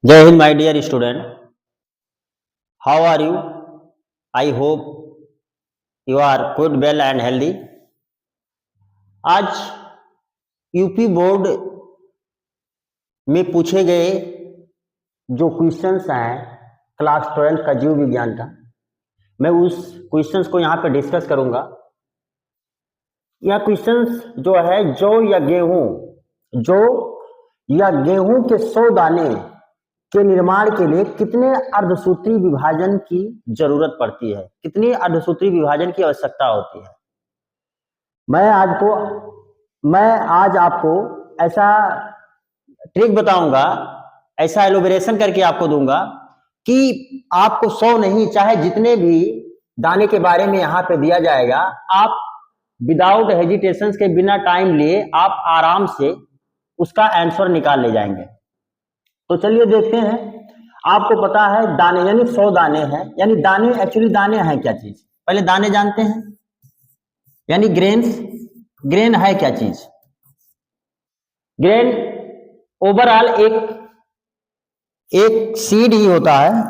Jai Hind, my dear student. How are you? I hope you are good, well and healthy. आज UP board में पूछे गए जो questions हैं class 12 का जीव विज्ञान का, मैं उस क्वेश्चंस को यहाँ पे डिस्कस करूँगा। यह क्वेश्चंस जो है जौ या गेहूं के 100 दाने के निर्माण के लिए कितने अर्धसूत्री विभाजन की जरूरत पड़ती है, कितनी अर्धसूत्री विभाजन की आवश्यकता होती है। मैं आज आपको ऐसा ट्रिक बताऊंगा, ऐसा एलोबरेशन करके आपको दूंगा कि आपको 100 नहीं, चाहे जितने भी दाने के बारे में यहाँ पे दिया जाएगा, आप विदाउट हेजिटेशन के बिना टाइम लिए आप आराम से उसका आंसर निकाल ले जाएंगे। तो चलिए देखते हैं। आपको पता है दाने यानी 100 दाने हैं, यानी दाने एक्चुअली दाने हैं क्या चीज, पहले दाने जानते हैं। यानी ग्रेन है क्या चीज? ग्रेन ओवरऑल एक सीड ही होता है।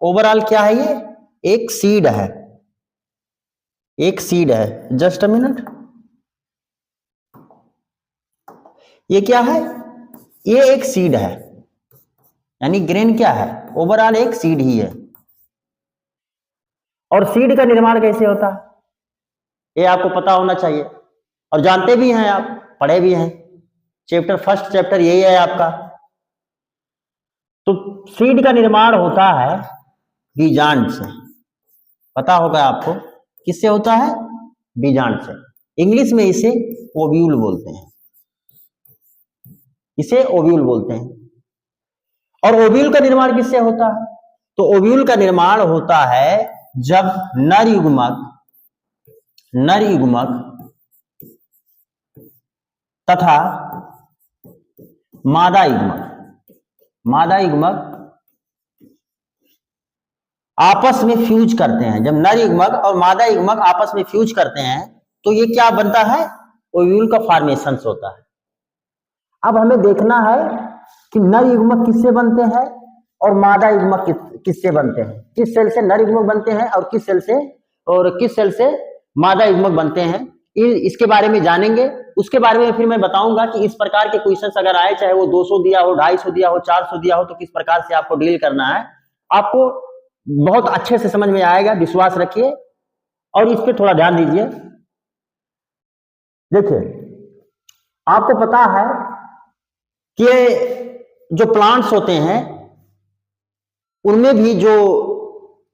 ओवरऑल क्या है? ये एक सीड है, जस्ट अ मिनट। ये क्या है? ये एक सीड है, यानी ग्रेन क्या है? ओवरऑल एक सीड ही है। और सीड का निर्माण कैसे होता है ये आपको पता होना चाहिए, और जानते भी हैं, आप पढ़े भी हैं। फर्स्ट चैप्टर यही है आपका। तो सीड का निर्माण होता है बीजांड से, पता होगा आपको किससे होता है? बीजांड से। इंग्लिश में इसे ओव्यूल बोलते हैं, और ओव्यूल का निर्माण किससे होता है? तो ओव्यूल का निर्माण होता है जब नर युग्मक तथा मादा युग्मक आपस में फ्यूज करते हैं। जब नर युग्मक और मादा युग्मक आपस में फ्यूज करते हैं तो ये क्या बनता है? ओव्यूल का फॉर्मेशन होता है। अब हमें देखना है कि नर युग्मक किससे बनते हैं और मादा युग्मक किससे बनते हैं, किस सेल से नर युग्मक बनते हैं और किस सेल से मादा युग्मक बनते हैं। इसके बारे में जानेंगे। उसके बारे में फिर मैं बताऊंगा कि इस प्रकार के क्वेश्चंस अगर आए, चाहे वो 200 दिया हो, 250 दिया हो, 400 दिया हो, तो किस प्रकार से आपको डील करना है, आपको बहुत अच्छे से समझ में आएगा। विश्वास रखिए और इस पर थोड़ा ध्यान दीजिए। देखिए, आपको पता है कि जो प्लांट्स होते हैं उनमें भी जो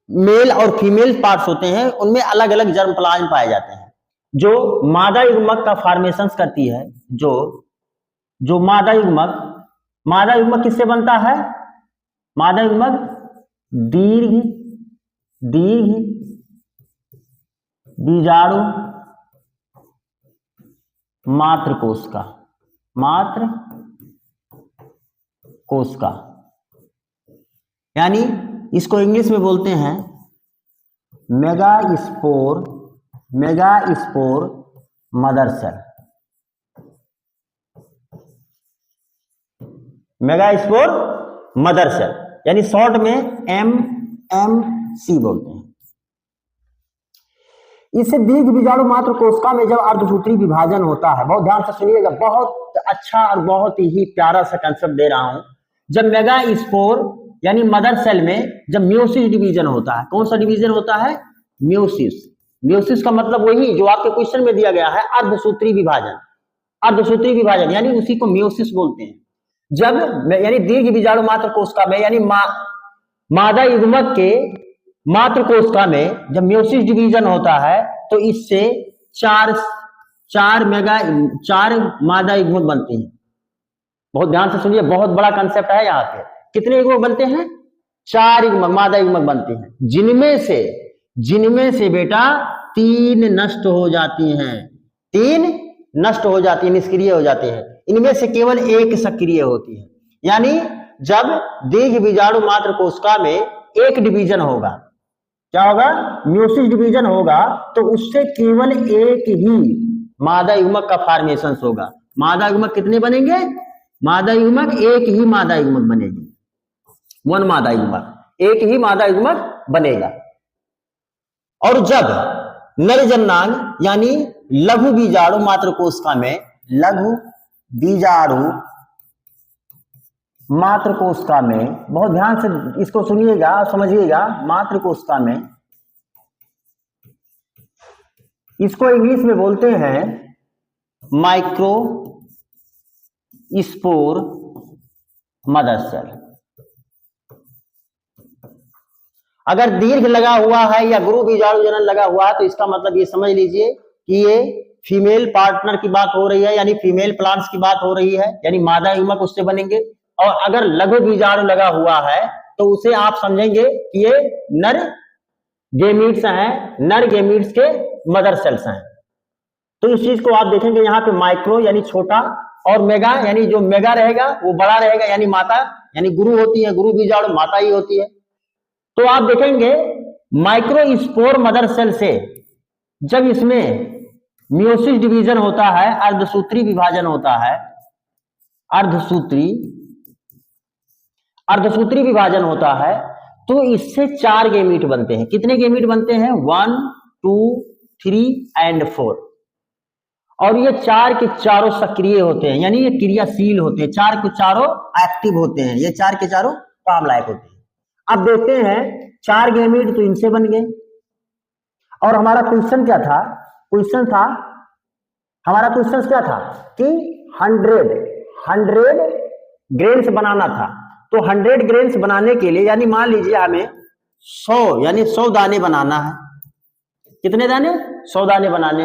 मेल और फीमेल पार्ट्स होते हैं उनमें अलग अलग जर्मप्लाज्म पाए जाते हैं। जो मादा युग्मक का फॉर्मेशन करती है, जो मादा युग्मक किससे बनता है? मादा युग्मक दीर्घ बीजाणु मात्र कोश का, यानी इसको इंग्लिश में बोलते हैं megaspore mother cell. Megaspore mother cell यानी शॉर्ट में MMC बोलते हैं। इसे दीर्घ बीजाणु मात्र कोशिका में जब अर्धसूत्री विभाजन होता है, बहुत ध्यान से सुनिएगा, बहुत अच्छा और बहुत ही प्यारा सा कंसेप्ट दे रहा हूं। जब मेगास्पोर यानी मदर सेल में जब मियोसिस डिवीजन होता है, कौन सा डिवीजन होता है? मियोसिस का मतलब वही जो आपके क्वेश्चन में दिया गया है, अर्धसूत्री विभाजन यानी उसी को मियोसिस बोलते हैं। जब यानी दीर्घ बीजाणु मात्र कोशिका में यानी मादा युग्मक के मात्र कोशिका में जब मियोसिस डिवीजन होता है तो इससे चार मादा युग्मक बनते हैं। बहुत ध्यान से सुनिए, बहुत बड़ा कंसेप्ट है यहाँ पे। कितने युग्मक बनते हैं? 4 युग्मक, मादा युग्मक बनते हैं, जिनमें से बेटा 3 नष्ट हो जाती हैं, निष्क्रिय हो जाती हैं। इनमें से केवल एक सक्रिय होती है। यानी जब दीर्घ बीजाणु मात्र कोशिका में एक डिवीजन होगा, क्या होगा? मियोसिस डिवीजन होगा, तो उससे केवल एक ही मादा युग्मक का फॉर्मेशन होगा। मादा युग्मक कितने बनेंगे? मादा युग्मक एक ही मादा युग्मक बनेगी। 1 मादा युग्मक, एक ही मादा युग्मक बनेगा। और जब नर जननांग यानी लघु बीजाणु मात्र कोशिका में, लघु बीजाणु मात्र कोशिका में, बहुत ध्यान से इसको सुनिएगा, समझिएगा, मात्र कोशिका में, इसको इंग्लिश में बोलते हैं माइक्रो स्पोर मदर सेल। अगर दीर्घ लगा हुआ है या गुरु बीजाणु जनन लगा हुआ है तो इसका मतलब ये समझ लीजिए कि ये फीमेल पार्टनर की बात हो रही है, यानी फीमेल प्लांट्स की बात हो रही है, यानी मादा युग्मक उससे बनेंगे। और अगर लघु बीजाणु लगा हुआ है तो उसे आप समझेंगे कि ये नर गेमीट्स हैं, नर गेमीट्स के मदर सेल्स हैं। तो इस चीज को आप देखेंगे यहाँ पे माइक्रो यानी छोटा, और मेगा यानी जो मेगा रहेगा वो बड़ा रहेगा, यानी माता, यानी गुरु होती है, गुरु बीजाणु माता ही होती है। तो आप देखेंगे माइक्रो स्पोर मदर सेल से जब इसमें मियोसिस डिवीजन होता है, अर्धसूत्री विभाजन होता है, अर्धसूत्री विभाजन होता है, तो इससे 4 गेमीट बनते हैं। कितने गेमीट बनते हैं? 1, 2, 3 एंड 4। और ये 4 के चारों सक्रिय होते हैं, यानी ये क्रियाशील होते हैं, 4 के चारों एक्टिव होते हैं, ये 4 के चारों काम लायक होते हैं। अब देखते हैं 4 गेमीट तो इनसे बन गए। और हमारा क्वेश्चन क्या था? हमारा क्वेश्चन क्या था कि 100 ग्रेन्स बनाना था। तो 100 ग्रेन्स बनाने के लिए, यानी मान लीजिए हमें 100 दाने बनाना है। कितने दाने? 100 दाने बनाने।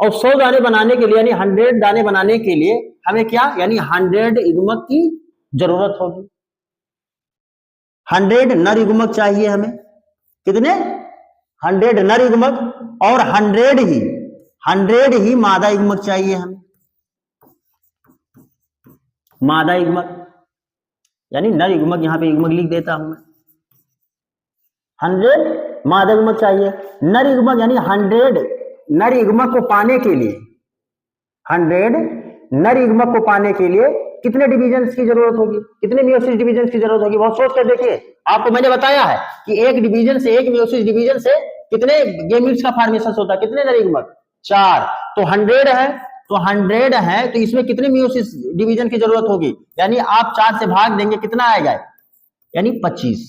और 100 दाने बनाने के लिए, यानी 100 दाने बनाने के लिए हमें क्या, यानी 100 युग्मक की जरूरत होगी। 100 नर युग्मक चाहिए हमें। कितने? 100 नर युग्मक, और 100 ही मादा युग्मक चाहिए हमें। मादा युग्मक यानी नर युग्मक, यहां पे युग्मक लिख देता हूं मैं। 100 मादा युग्मक चाहिए। नर युग्मक यानी 100 नर युग्मक को पाने के लिए, 100 नर युग्मक को पाने के लिए कितने डिवीजन्स की जरूरत होगी? कितने मियोसिस डिवीजन्स की जरूरत होगी? बहुत सोच कर देखिए। आपको मैंने बताया है कि एक डिवीजन से, एक मियोसिस डिवीजन से कितने गेमीट्स का फॉर्मेशन होता है? कितने नर युग्मक? 4। तो 100 है तो इसमें कितने मियोसिस डिवीजन की जरूरत होगी? यानी आप 4 से भाग देंगे, कितना आएगा? यानी 25।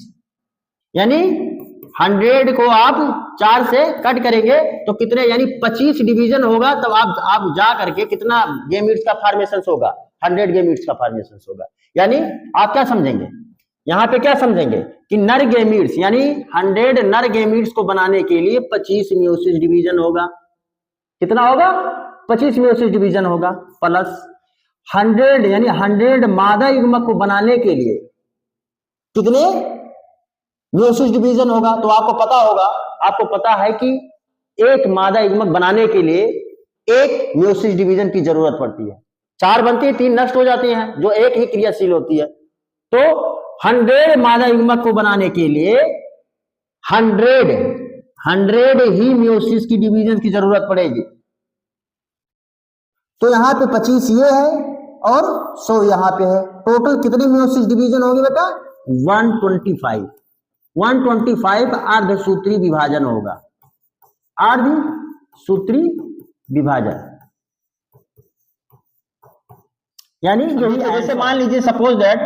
यानी 100 को आप 4 से कट करेंगे तो कितने, यानी 25 डिवीजन होगा। तब आप जा करके कितना गेमीट्स का फॉर्मेशन होगा? 100 गेमीट्स का फॉर्मेशन होगा। यानी आप क्या समझेंगे यहाँ पे? क्या समझेंगे कि नर गेमीट्स, यानी 100 नर गेमीट्स को बनाने के लिए 25 मियोसिस डिवीजन होगा। कितना होगा? 25 मियोसिस डिवीजन होगा। प्लस 100 यानी 100 मादा युग्मक को बनाने के लिए कितने मियोसिस डिवीजन होगा? तो आपको पता होगा, आपको पता है कि एक मादा युग्मक बनाने के लिए एक मियोसिस डिवीजन की जरूरत पड़ती है। 4 बनती है, 3 नष्ट हो जाती हैं, जो एक ही क्रियाशील होती है। तो 100 मादा युग्मक को बनाने के लिए 100 ही मियोसिस की डिवीजन की जरूरत पड़ेगी। तो यहाँ पे 25 ये है और 100 यहाँ पे है। टोटल कितने मियोसिस डिवीजन होंगे बेटा? 125 अर्धसूत्री विभाजन होगा। अर्धसूत्री विभाजन यानी जैसे मान लीजिए सपोज दैट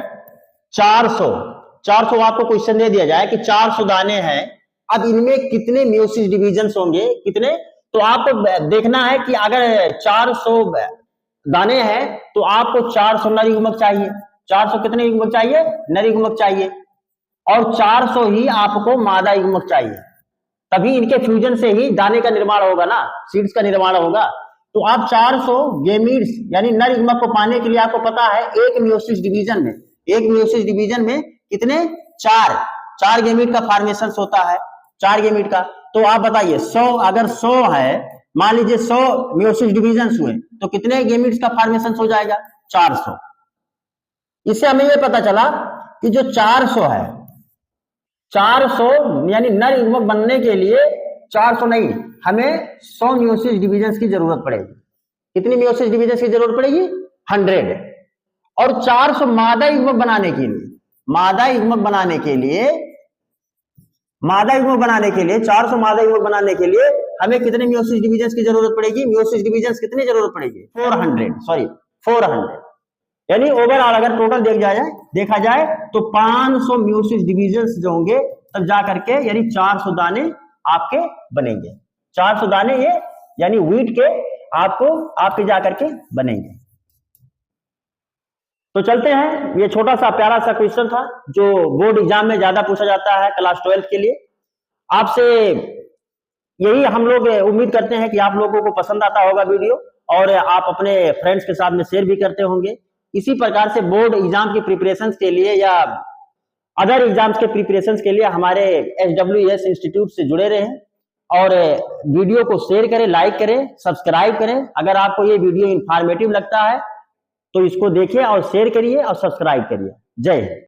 400 आपको क्वेश्चन दे दिया जाए कि 400 दाने हैं, अब इनमें कितने मियोसिस डिवीजन होंगे? कितने? तो आपको देखना है कि अगर 400 दाने हैं तो आपको 400 नर युग्मक चाहिए। 400 कितने युग्मक चाहिए? नर युग्मक चाहिए। और 400 ही आपको मादा युग्मक चाहिए। तभी इनके फ्यूजन से ही दाने का निर्माण होगा ना, सीड्स का निर्माण होगा। तो आप 400 गेमीट्स यानी नर युग्मक को पाने के लिए आपको पता है एक मियोसिस डिवीजन में कितने? 4 गेमीट का फॉर्मेशन होता है, 4 गेमीट का। तो आप बताइए 100, अगर 100 है, मान लीजिए 100 मियोसिस डिवीजन हुए तो कितने गेमीट्स का फॉर्मेशन हो जाएगा? 400। इससे हमें यह पता चला कि जो 400 है, 400 यानी नर युग्मक बनने के लिए 400 नहीं, हमें 100 मियोसिस डिवीजन की जरूरत पड़ेगी। कितनी मियोसिस डिवीजन की जरूरत पड़ेगी? 100। और 400 मादा युग्मक बनाने के लिए मादा युग्मक बनाने के लिए 400 मादा युग्मक बनाने के लिए हमें कितने मियोसिस डिवीजन की जरूरत पड़ेगी? मियोसिस डिवीजन कितनी जरूरत पड़ेगी? 400। यानी ओवरऑल अगर टोटल देखा जाए तो 500 मियोसिस डिवीजन जो होंगे तब जा करके यानी 400 दाने आपके बनेंगे। 400 दाने ये यानी व्हीट के आपके जा करके बनेंगे। तो चलते हैं, ये छोटा सा प्यारा सा क्वेश्चन था जो बोर्ड एग्जाम में ज्यादा पूछा जाता है क्लास 12 के लिए। आपसे यही हम लोग उम्मीद करते हैं कि आप लोगों को पसंद आता होगा वीडियो और आप अपने फ्रेंड्स के साथ में शेयर भी करते होंगे। इसी प्रकार से बोर्ड एग्जाम की प्रिपरेशन के लिए या अदर एग्जाम्स के प्रिपरेशन के लिए हमारे SWS इंस्टीट्यूट से जुड़े रहें और वीडियो को शेयर करें, लाइक करें, सब्सक्राइब करें। अगर आपको ये वीडियो इंफॉर्मेटिव लगता है तो इसको देखिए और शेयर करिए और सब्सक्राइब करिए। जय हिंद।